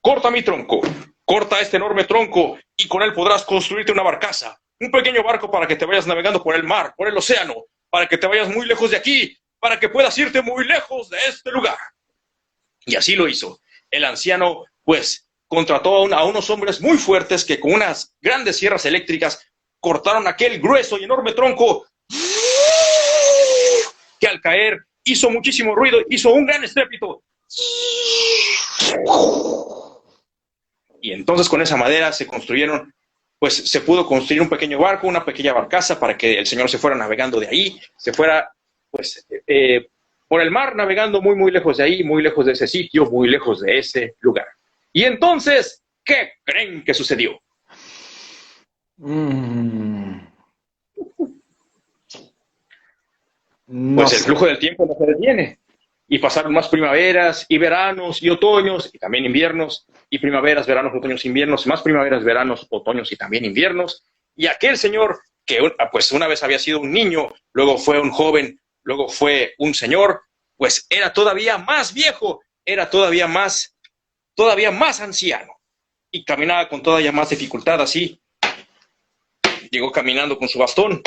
Corta mi tronco, corta este enorme tronco y con él podrás construirte una barcaza, un pequeño barco para que te vayas navegando por el mar, por el océano, para que te vayas muy lejos de aquí, para que puedas irte muy lejos de este lugar. Y así lo hizo. El anciano, pues, contrató a unos hombres muy fuertes que con unas grandes sierras eléctricas cortaron aquel grueso y enorme tronco que al caer hizo muchísimo ruido, hizo un gran estrépito. Y entonces con esa madera se construyeron, pues se pudo construir un pequeño barco, una pequeña barcaza para que el señor se fuera navegando de ahí, se fuera, pues, por el mar navegando muy, muy lejos de ahí, muy lejos de ese sitio, muy lejos de ese lugar. Y entonces, ¿qué creen que sucedió? Pues el flujo del tiempo no se detiene. Y pasaron más primaveras y veranos y otoños y también inviernos y primaveras, veranos, otoños, inviernos, más primaveras, veranos, otoños y también inviernos. Y aquel señor que pues una vez había sido un niño, luego fue un joven, luego fue un señor, pues era todavía más viejo, era todavía más anciano y caminaba con todavía más dificultad así. Llegó caminando con su bastón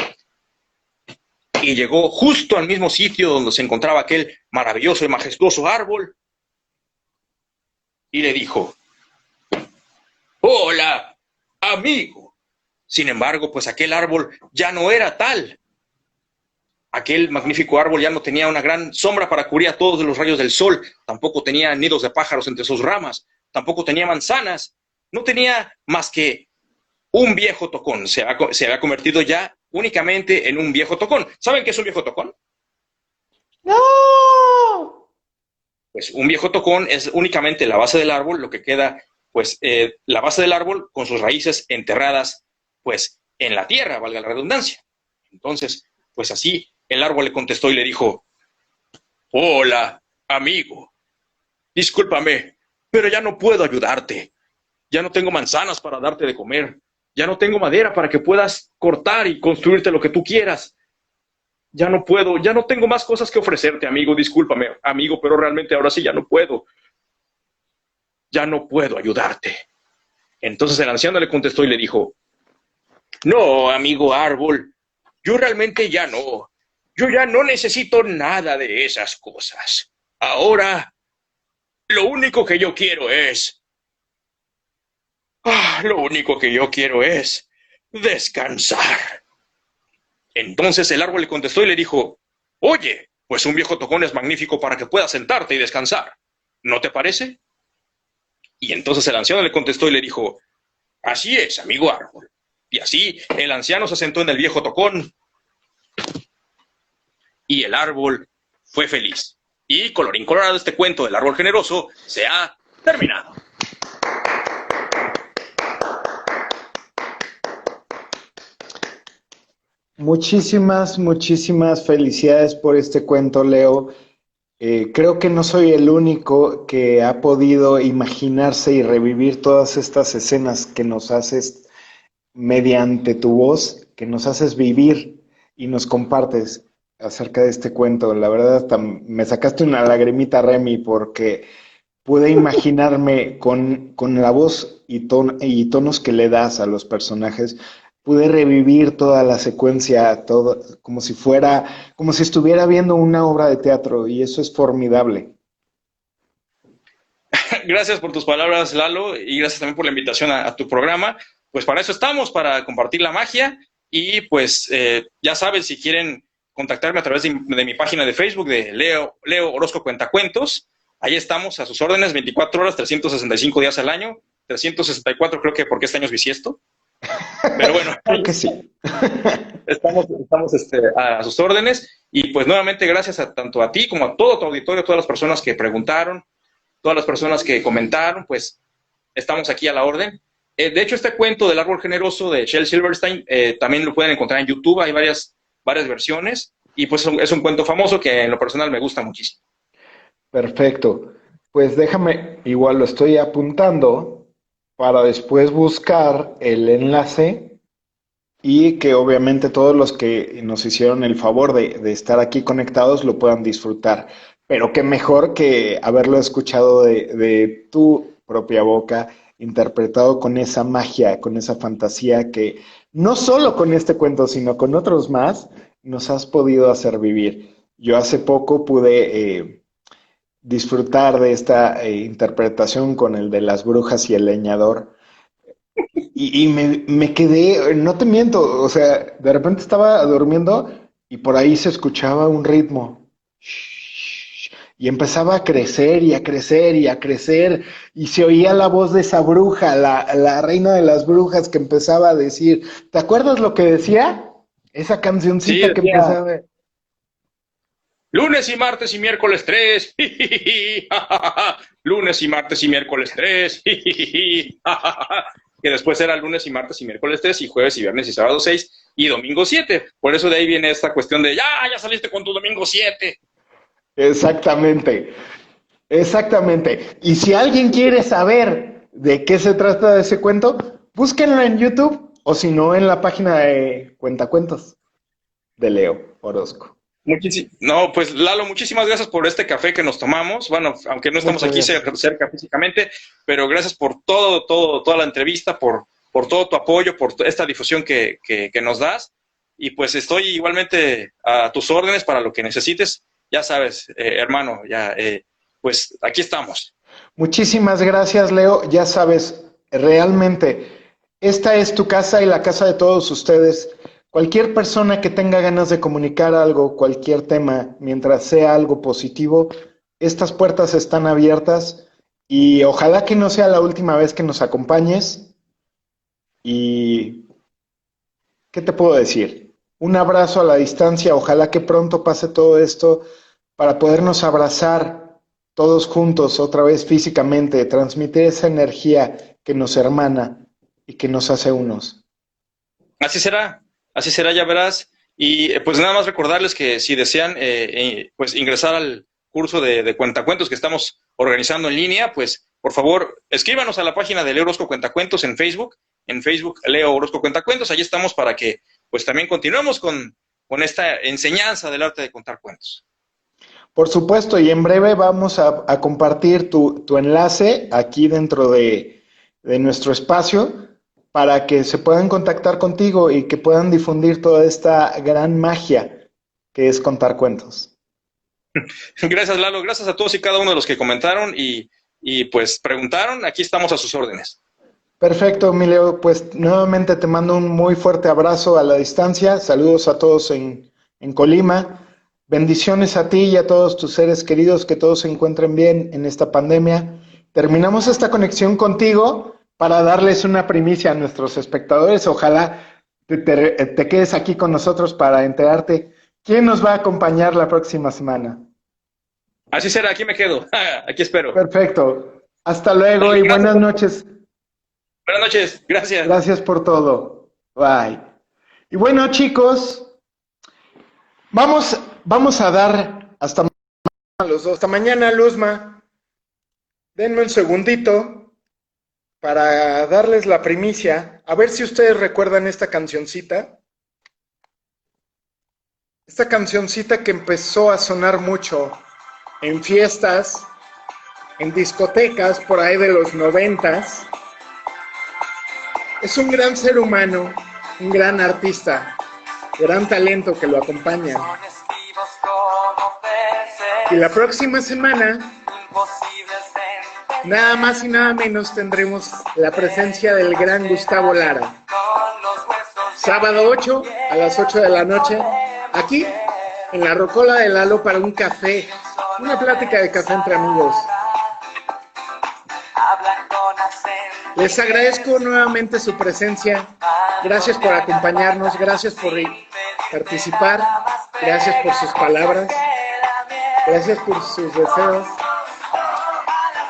y llegó justo al mismo sitio donde se encontraba aquel maravilloso y majestuoso árbol y le dijo, hola, amigo. Sin embargo, pues aquel árbol ya no era tal. Aquel magnífico árbol ya no tenía una gran sombra para cubrir a todos los rayos del sol, tampoco tenía nidos de pájaros entre sus ramas, tampoco tenía manzanas, no tenía más que un viejo tocón. Se había convertido ya únicamente en un viejo tocón. ¿Saben qué es un viejo tocón? ¡No! Pues un viejo tocón es únicamente la base del árbol, lo que queda, pues la base del árbol con sus raíces enterradas, pues en la tierra, valga la redundancia. Entonces, pues así el árbol le contestó y le dijo, hola, amigo, discúlpame, pero ya no puedo ayudarte. Ya no tengo manzanas para darte de comer. Ya no tengo madera para que puedas cortar y construirte lo que tú quieras. Ya no puedo, ya no tengo más cosas que ofrecerte, amigo. Discúlpame, amigo, pero realmente ahora sí ya no puedo. Ya no puedo ayudarte. Entonces el anciano le contestó y le dijo, no, amigo árbol, yo realmente ya no. Yo ya no necesito nada de esas cosas. Ahora, lo único que yo quiero es... lo único que yo quiero es descansar. Entonces el árbol le contestó y le dijo, oye, pues un viejo tocón es magnífico para que puedas sentarte y descansar. ¿No te parece? Y entonces el anciano le contestó y le dijo, así es, amigo árbol. Y así el anciano se sentó en el viejo tocón y el árbol fue feliz. Y colorín colorado, este cuento del árbol generoso se ha terminado. Muchísimas, muchísimas felicidades por este cuento, Leo. Creo que no soy el único que ha podido imaginarse y revivir todas estas escenas que nos haces mediante tu voz, que nos haces vivir y nos compartes acerca de este cuento. La verdad, hasta me sacaste una lagrimita, Remy, porque pude imaginarme con la voz y tonos que le das a los personajes. Pude revivir toda la secuencia, todo, como si estuviera viendo una obra de teatro, y eso es formidable. Gracias por tus palabras, Lalo, y gracias también por la invitación a tu programa. Pues para eso estamos, para compartir la magia, y pues ya sabes, si quieren contactarme a través de mi página de Facebook de Leo Orozco Cuentacuentos, ahí estamos a sus órdenes, 24 horas, 365 días al año, 364 creo que porque este año es bisiesto. Pero bueno. Creo que sí. estamos a sus órdenes. Y pues nuevamente gracias tanto a ti como a todo tu auditorio, todas las personas que preguntaron, todas las personas que comentaron, pues estamos aquí a la orden. De hecho, este cuento del árbol generoso de Shel Silverstein también lo pueden encontrar en YouTube, hay varias versiones, y pues es un cuento famoso que en lo personal me gusta muchísimo. Perfecto. Pues déjame, igual lo estoy apuntando para después buscar el enlace y que obviamente todos los que nos hicieron el favor de estar aquí conectados lo puedan disfrutar. Pero qué mejor que haberlo escuchado de tu propia boca, interpretado con esa magia, con esa fantasía que no solo con este cuento, sino con otros más, nos has podido hacer vivir. Yo hace poco pude disfrutar de esta interpretación con el de las brujas y el leñador. Y me quedé, no te miento, o sea, de repente estaba durmiendo y por ahí se escuchaba un ritmo. Y empezaba a crecer y a crecer y a crecer y se oía la voz de esa bruja, la reina de las brujas que empezaba a decir, ¿te acuerdas lo que decía? Esa cancioncita Sí, que decía, empezaba... lunes y martes y miércoles 3. Lunes y martes y miércoles 3. Que después era lunes y martes y miércoles 3 y jueves y viernes y sábado 6 y domingo 7. Por eso de ahí viene esta cuestión de ya saliste con tu domingo 7. Exactamente, exactamente. Y si alguien quiere saber de qué se trata de ese cuento, búsquenlo en YouTube o si no en la página de Cuentacuentos de Leo Orozco. No, pues Lalo, muchísimas gracias por este café que nos tomamos. Bueno, aunque no estamos aquí cerca físicamente, pero gracias por toda la entrevista, por todo tu apoyo, por esta difusión que nos das. Y pues estoy igualmente a tus órdenes para lo que necesites. Ya sabes, hermano, pues aquí estamos. Muchísimas gracias, Leo. Ya sabes, realmente, esta es tu casa y la casa de todos ustedes. Cualquier persona que tenga ganas de comunicar algo, cualquier tema, mientras sea algo positivo, estas puertas están abiertas y ojalá que no sea la última vez que nos acompañes. Y, ¿qué te puedo decir? Un abrazo a la distancia, ojalá que pronto pase todo esto para podernos abrazar todos juntos otra vez físicamente, transmitir esa energía que nos hermana y que nos hace unos. Así será, ya verás. Y pues nada más recordarles que si desean pues ingresar al curso de cuentacuentos que estamos organizando en línea, pues por favor escríbanos a la página de Leo Orozco Cuentacuentos en Facebook Leo Orozco Cuentacuentos, allí estamos para que pues también continuemos con esta enseñanza del arte de contar cuentos. Por supuesto, y en breve vamos a compartir tu enlace aquí dentro de nuestro espacio para que se puedan contactar contigo y que puedan difundir toda esta gran magia que es contar cuentos. Gracias, Lalo. Gracias a todos y cada uno de los que comentaron y pues preguntaron. Aquí estamos a sus órdenes. Perfecto, Emilio. Pues nuevamente te mando un muy fuerte abrazo a la distancia. Saludos a todos en Colima. Bendiciones a ti y a todos tus seres queridos, que todos se encuentren bien en esta pandemia. Terminamos esta conexión contigo para darles una primicia a nuestros espectadores. Ojalá te quedes aquí con nosotros para enterarte quién nos va a acompañar la próxima semana. Así será, aquí me quedo. Aquí espero. Perfecto. Hasta luego y buenas noches. Buenas noches, gracias. Gracias por todo. Bye. Y bueno, chicos, vamos a dar hasta mañana los dos. Hasta mañana, Luzma. Denme un segundito para darles la primicia. A ver si ustedes recuerdan esta cancioncita. Esta cancioncita que empezó a sonar mucho en fiestas, en discotecas por ahí de los 90s. Es un gran ser humano, un gran artista, gran talento que lo acompaña. Y la próxima semana, nada más y nada menos, tendremos la presencia del gran Gustavo Lara. Sábado 8 a las 8 de la noche, aquí en la Rocola de Lalo para un café, una plática de café entre amigos. Les agradezco nuevamente su presencia. Gracias por acompañarnos, gracias por participar, gracias por sus palabras, gracias por sus deseos.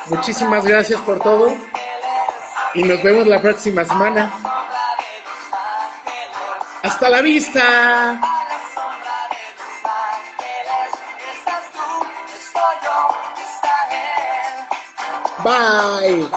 Muchísimas gracias por todo y nos vemos la próxima semana. ¡Hasta la vista! Bye.